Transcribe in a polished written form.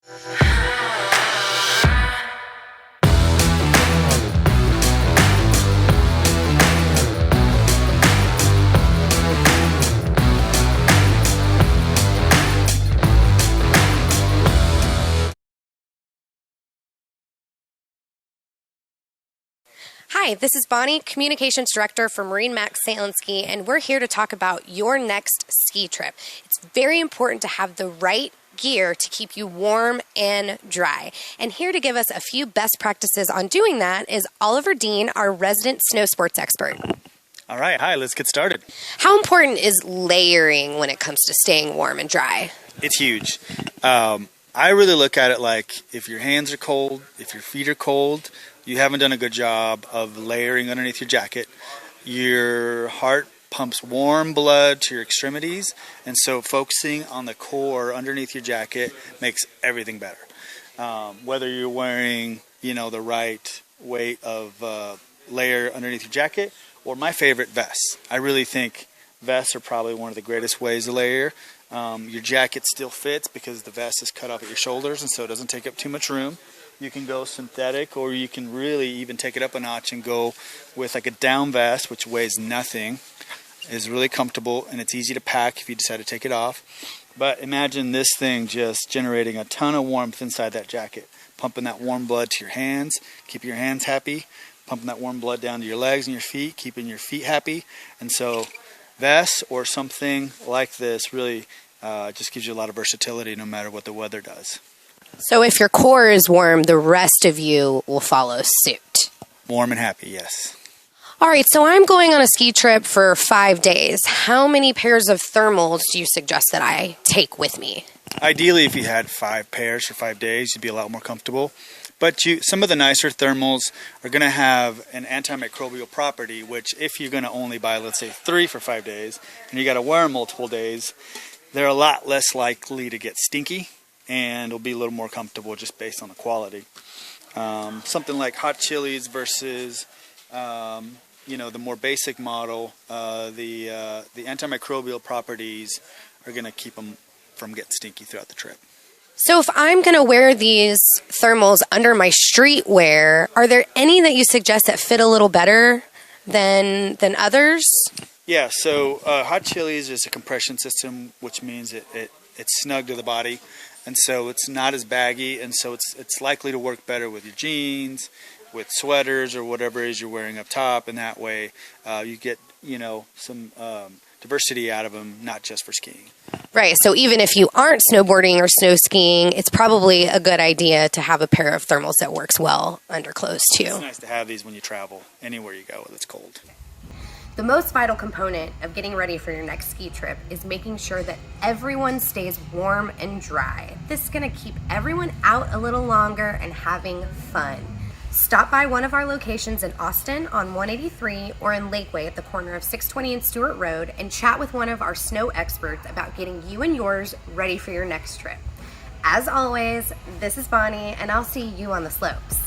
Hi, this is Bonnie, Communications Director for MarineMax Sail Ski, and we're here to talk about your next ski trip. It's very important to have the right gear to keep you warm and dry. And here to give us a few best practices on doing that is Oliver Dean, our resident snow sports expert. All right, hi, let's get started. How important is layering when it comes to staying warm and dry? It's huge. I really look at it like if your hands are cold, if your feet are cold, you haven't done a good job of layering underneath your jacket. Your heart pumps warm blood to your extremities, and so focusing on the core underneath your jacket makes everything better. Whether you're wearing, the right weight of layer underneath your jacket, or my favorite, vests. I really think vests are probably one of the greatest ways to layer. Your jacket still fits because the vest is cut off at your shoulders, and so it doesn't take up too much room. You can go synthetic, or you can really even take it up a notch and go with like a down vest, which weighs nothing, is really comfortable, and it's easy to pack if you decide to take it off. But imagine this thing just generating a ton of warmth inside that jacket, pumping that warm blood to your hands, keeping your hands happy, pumping that warm blood down to your legs and your feet, keeping your feet happy. And so vests or something like this really just gives you a lot of versatility no matter what the weather does. So if your core is warm, the rest of you will follow suit. Warm and happy, yes. All right, so I'm going on a ski trip for 5 days. How many pairs of thermals do you suggest that I take with me? Ideally, if you had 5 pairs for 5 days, you'd be a lot more comfortable. But some of the nicer thermals are going to have an antimicrobial property, which if you're going to only buy, let's say, 3 for 5 days, and you got to wear them multiple days, they're a lot less likely to get stinky, and it'll be a little more comfortable just based on the quality. Something like hot chilies versus, the more basic model, the antimicrobial properties are going to keep them from getting stinky throughout the trip. So if I'm going to wear these thermals under my streetwear, are there any that you suggest that fit a little better than others? Yeah, so hot chilies is a compression system, which means it's snug to the body, and so it's not as baggy, and so it's likely to work better with your jeans, with sweaters, or whatever it is you're wearing up top, and that way you get some diversity out of them, not just for skiing. Right, so even if you aren't snowboarding or snow skiing, it's probably a good idea to have a pair of thermals that works well under clothes too. It's nice to have these when you travel anywhere you go when it's cold. The most vital component of getting ready for your next ski trip is making sure that everyone stays warm and dry. This is going to keep everyone out a little longer and having fun. Stop by one of our locations in Austin on 183 or in Lakeway at the corner of 620 and Stewart Road and chat with one of our snow experts about getting you and yours ready for your next trip. As always, this is Bonnie, and I'll see you on the slopes.